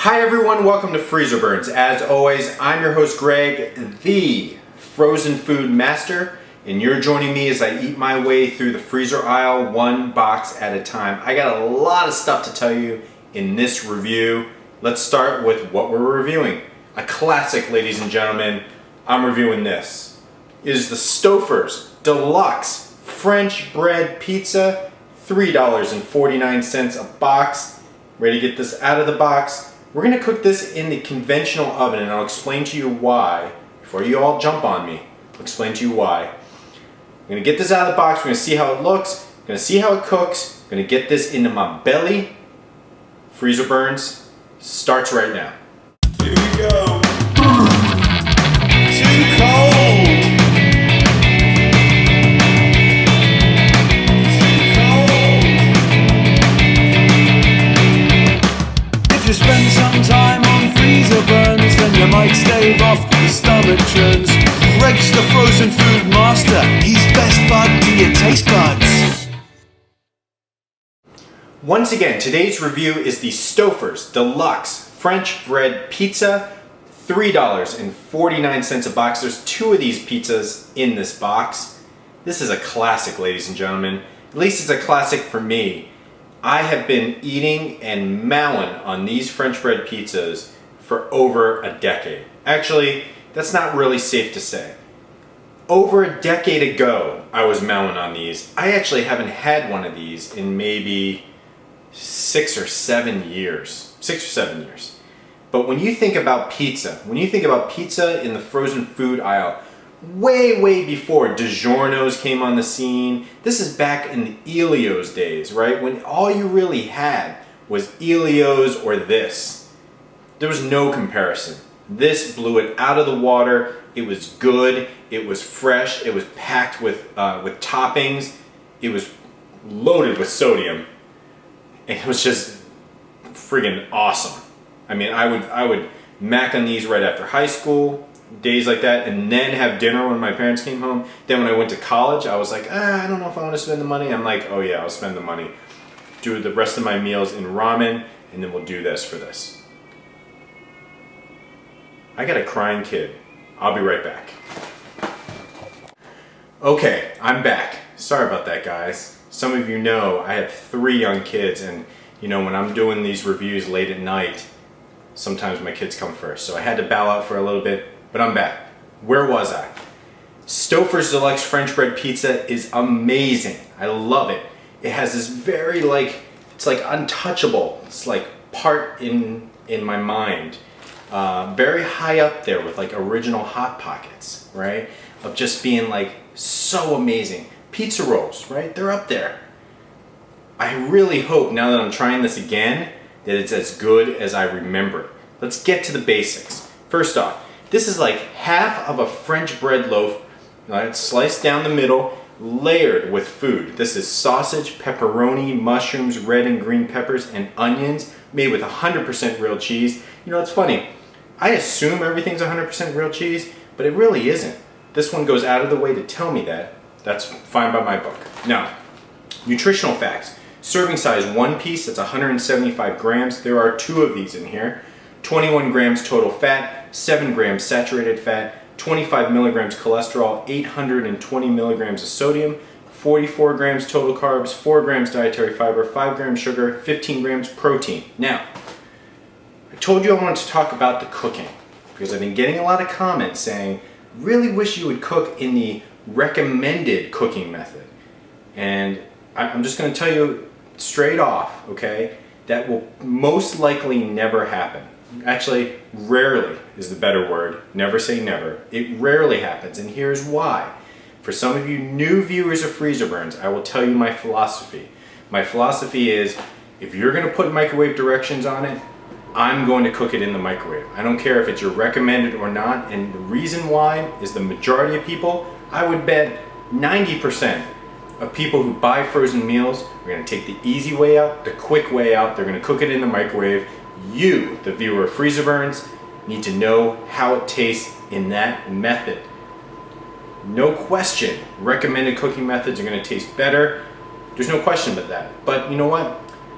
Hi everyone, welcome to Freezerburns. As always, I'm your host Greg, the frozen food master, and you're joining me as I eat my way through the freezer aisle one box at a time. I got a lot of stuff to tell you in this review. Let's start with what we're reviewing. A classic, ladies and gentlemen. I'm reviewing this. It is the Stouffer's Deluxe French bread pizza, $3.49 a box. Ready to get this out of the box? We're going to cook this in the conventional oven, and I'll explain to you why. Before you all jump on me, I'll explain to you why. I'm going to get this out of the box. We're going to see how it looks. I'm going to see how it cooks. I'm going to get this into my belly. Freezerburns starts right now. Here we go. Too cold. If you spend some time on Freezerburns, then you might stave off the stomach churns. Greg's the frozen food master, he's best bud to your taste buds. Once again, today's review is the Stouffer's Deluxe French bread pizza, $3.49 a box. There's two of these pizzas in this box. This is a classic, ladies and gentlemen. At least it's a classic for me. I have been eating and mowing on these French bread pizzas for over a decade. Actually, that's not really safe to say. Over a decade ago, I was mowing on these. I actually haven't had one of these in maybe 6 or 7 years. 6 or 7 years. But when you think about pizza in the frozen food aisle, way before DiGiorno's came on the scene. This is back in the Elio's days, right? When all you really had was Elio's or this. There was no comparison. This blew it out of the water. It was good. It was fresh. It was packed with toppings. It was loaded with sodium. It was just friggin' awesome. I mean, I would mac on these right after high school, days like that, and then have dinner when my parents came home. Then when I went to college, I was like, I don't know if I want to spend the money. I'm like, oh yeah, I'll spend the money. Do the rest of my meals in ramen, and then we'll do this for this. I got a crying kid. I'll be right back. Okay, I'm back. Sorry about that, guys. Some of you know I have 3 young kids, and you know, when I'm doing these reviews late at night, sometimes my kids come first. So I had to bow out for a little bit. But I'm back. Where was I? Stouffer's Deluxe French bread pizza is amazing. I love it. It has this very it's like untouchable. It's like part in my mind. Very high up there with like original Hot Pockets, right? Of just being like so amazing. Pizza rolls, right? They're up there. I really hope now that I'm trying this again that it's as good as I remember. Let's get to the basics. First off, this is like half of a French bread loaf, right, sliced down the middle, layered with food. This is sausage, pepperoni, mushrooms, red and green peppers, and onions, made with 100% real cheese. You know, it's funny. I assume everything's 100% real cheese, but it really isn't. This one goes out of the way to tell me that. That's fine by my book. Now, nutritional facts. Serving size 1 piece, that's 175 grams. There are 2 of these in here. 21 grams total fat, 7 grams saturated fat, 25 milligrams cholesterol, 820 milligrams of sodium, 44 grams total carbs, 4 grams dietary fiber, 5 grams sugar, 15 grams protein. Now, I told you I wanted to talk about the cooking because I've been getting a lot of comments saying, really wish you would cook in the recommended cooking method. And I'm just going to tell you straight off, okay, that will most likely never happen. Actually, rarely is the better word. Never say never. It rarely happens, and here's why. For some of you new viewers of Freezerburns, I will tell you my philosophy. My philosophy is, if you're going to put microwave directions on it, I'm going to cook it in the microwave. I don't care if it's your recommended or not, and the reason why is the majority of people, I would bet 90% of people who buy frozen meals are going to take the easy way out, the quick way out. They're going to cook it in the microwave. You, the viewer of Freezerburns, need to know how it tastes in that method. No question, recommended cooking methods are going to taste better. There's no question about that. But you know what?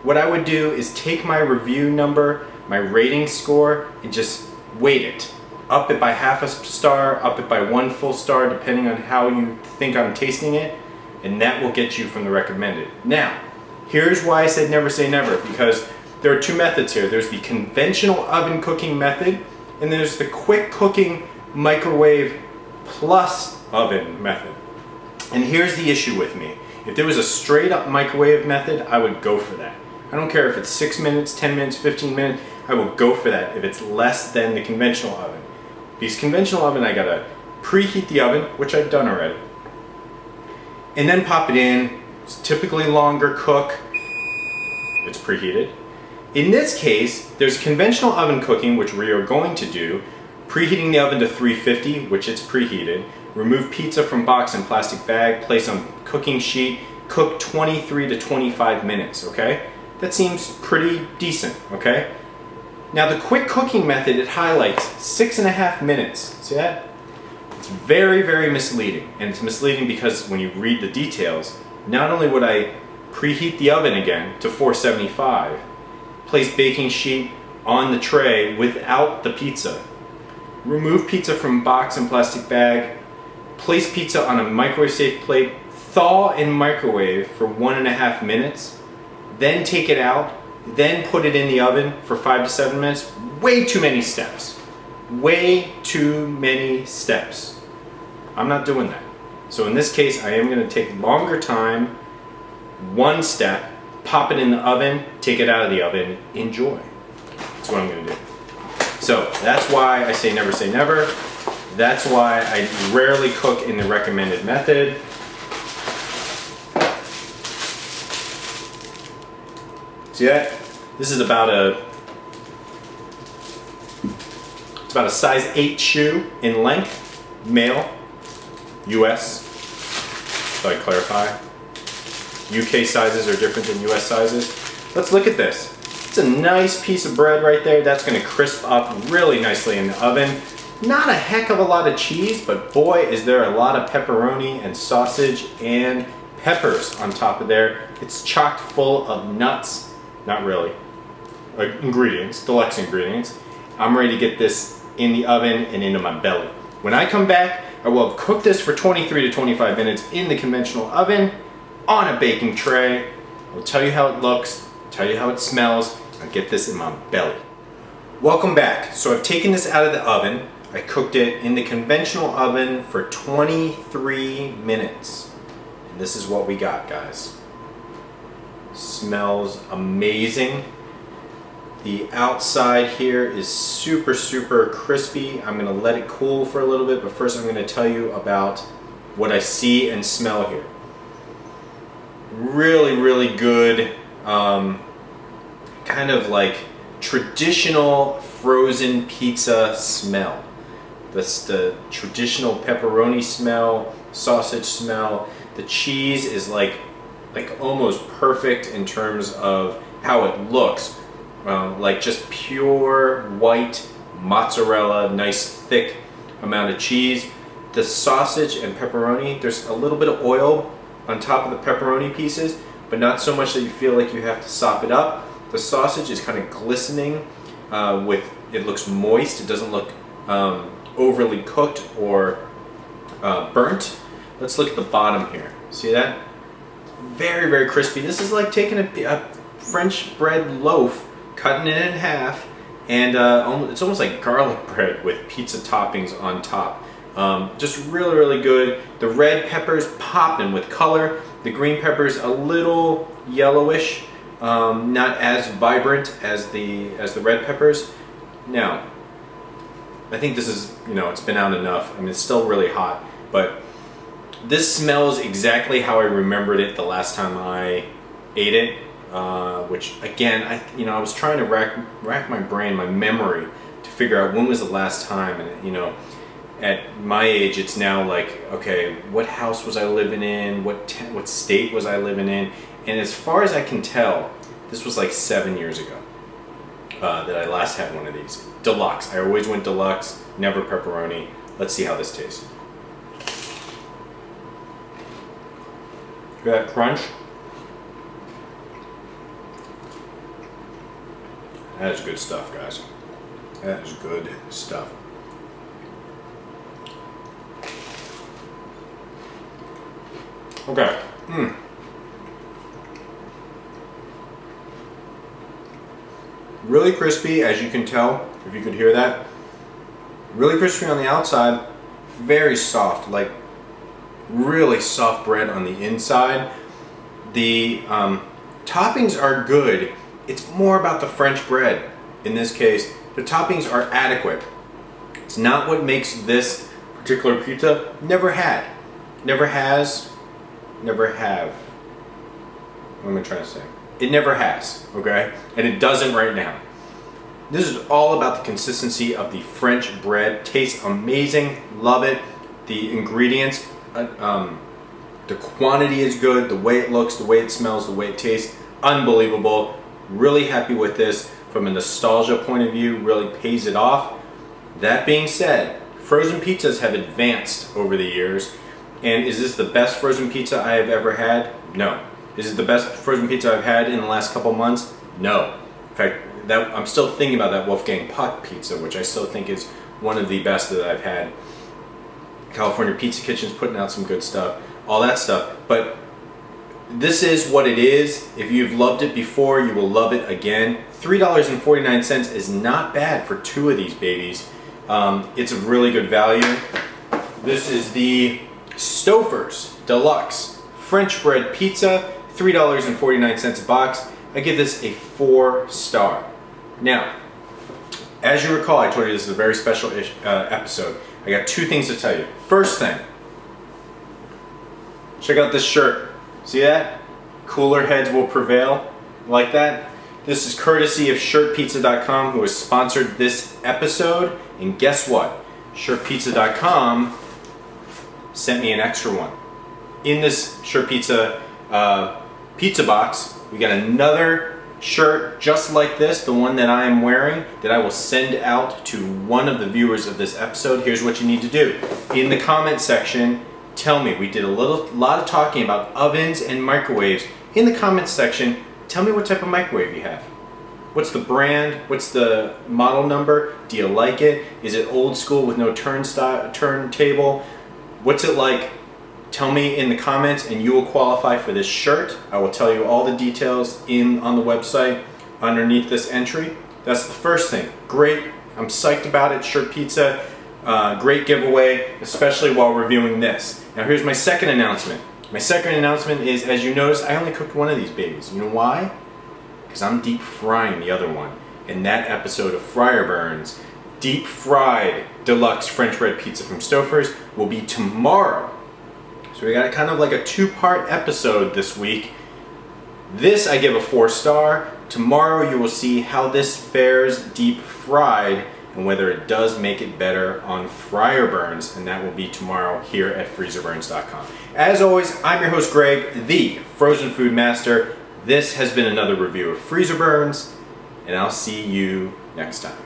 What I would do is take my review number my rating score and just weight it. Up it by half a star, up it by 1 full star, depending on how you think I'm tasting it, and that will get you from the recommended. Now, here's why I said never say never, because there are 2 methods here. There's the conventional oven cooking method, and there's the quick cooking microwave plus oven method. And here's the issue with me. If there was a straight up microwave method, I would go for that. I don't care if it's 6 minutes, 10 minutes, 15 minutes, I will go for that if it's less than the conventional oven. Because conventional oven, I gotta preheat the oven, which I've done already, and then pop it in. It's typically longer cook. It's preheated. In this case, there's conventional oven cooking, which we are going to do, preheating the oven to 350, which it's preheated. Remove pizza from box and plastic bag, place on cooking sheet, cook 23 to 25 minutes, okay? That seems pretty decent, okay? Now the quick cooking method, it highlights 6.5 minutes. See that? It's very, very misleading. And it's misleading because when you read the details, not only would I preheat the oven again to 475, place baking sheet on the tray without the pizza, remove pizza from box and plastic bag, place pizza on a microwave safe plate, thaw and microwave for 1.5 minutes, then take it out, then put it in the oven for 5 to 7 minutes. Way too many steps. Way too many steps. I'm not doing that. So in this case, I am going to take longer time, 1 step, pop it in the oven, take it out of the oven, enjoy. That's what I'm going to do. So that's why I say never. That's why I rarely cook in the recommended method. See that? This is about a size 8 shoe in length, male, US. So I clarify. UK sizes are different than US sizes. Let's look at this. It's a nice piece of bread right there. That's going to crisp up really nicely in the oven. Not a heck of a lot of cheese, but boy, is there a lot of pepperoni and sausage and peppers on top of there. It's chock full of nuts. Not really. Ingredients, deluxe ingredients. I'm ready to get this in the oven and into my belly. When I come back, I will have cooked this for 23 to 25 minutes in the conventional oven on a baking tray. I'll tell you how it looks, tell you how it smells. I'll get this in my belly. Welcome back. So I've taken this out of the oven. I cooked it in the conventional oven for 23 minutes. And this is what we got, guys. Smells amazing. The outside here is super, super crispy. I'm gonna let it cool for a little bit, but first I'm gonna tell you about what I see and smell here. Really, really good, kind of like traditional frozen pizza smell. That's the traditional pepperoni smell, sausage smell. The cheese is like almost perfect in terms of how it looks. Like just pure white mozzarella, nice thick amount of cheese. The sausage and pepperoni, there's a little bit of oil on top of the pepperoni pieces, but not so much that you feel like you have to sop it up. The sausage is kind of glistening it looks moist. It doesn't look overly cooked or burnt. Let's look at the bottom here. See that? Very, very crispy. This is like taking a French bread loaf, cutting it in half, and it's almost like garlic bread with pizza toppings on top. Just really, really good. The red peppers popping with color. The green peppers a little yellowish, not as vibrant as the red peppers. Now, I think this is, it's been out enough. I mean, it's still really hot, but this smells exactly how I remembered it the last time I ate it. Which again, I was trying to rack my brain, my memory, to figure out when was the last time. And at my age, it's now like, okay, what house was I living in? What state was I living in? And as far as I can tell, this was like 7 years ago that I last had one of these. Deluxe. I always went deluxe, never pepperoni. Let's see how this tastes. That crunch. That is good stuff, guys. That is good stuff. Okay. Really crispy, as you can tell, if you could hear that. Really crispy on the outside, very soft, like really soft bread on the inside. The toppings are good. It's more about the French bread in this case. The toppings are adequate. It's not what makes this particular pizza. Never had. Never has. Never have. What am I trying to say? It never has, okay? And it doesn't right now. This is all about the consistency of the French bread. Tastes amazing, love it. The ingredients, the quantity is good, the way it looks, the way it smells, the way it tastes, unbelievable. Really happy with this from a nostalgia point of view, really pays it off. That being said, frozen pizzas have advanced over the years. And is this the best frozen pizza I have ever had? No. Is it the best frozen pizza I've had in the last couple months? No. In fact, I'm still thinking about that Wolfgang Puck pizza, which I still think is one of the best that I've had. California Pizza Kitchen's putting out some good stuff, all that stuff. But this is what it is. If you've loved it before, you will love it again. $3.49 is not bad for two of these babies. It's a really good value. This is the Stouffer's Deluxe French bread pizza, $3.49 a box. I give this a 4-star. Now, as you recall, I told you this is a very special episode. I got two things to tell you. First thing, check out this shirt. See that? Cooler heads will prevail. Like that? This is courtesy of shirtpizza.com, who has sponsored this episode. And guess what? Shirtpizza.com sent me an extra one. In this Shirt Pizza pizza box, we got another shirt just like this, the one that I am wearing, that I will send out to one of the viewers of this episode. Here's what you need to do. In the comment section, tell me, we did a lot of talking about ovens and microwaves. In the comments section, tell me what type of microwave you have. What's the brand? What's the model number? Do you like it? Is it old school with no turntable? What's it like? Tell me in the comments and you will qualify for this shirt. I will tell you all the details on the website underneath this entry. That's the first thing. Great. I'm psyched about it. Shirt Pizza. Great giveaway, especially while reviewing this. Now here's my second announcement. My second announcement is, as you notice, I only cooked one of these babies. You know why? Because I'm deep frying the other one. In that episode of Freezerburns, deep fried deluxe French bread pizza from Stouffer's will be tomorrow. So we got kind of like a two-part episode this week. This I give a 4-star. Tomorrow you will see how this fares deep fried and whether it does make it better on Freezerburns, and that will be tomorrow here at freezerburns.com. As always, I'm your host Greg, the Frozen Food Master. This has been another review of Freezerburns, and I'll see you next time.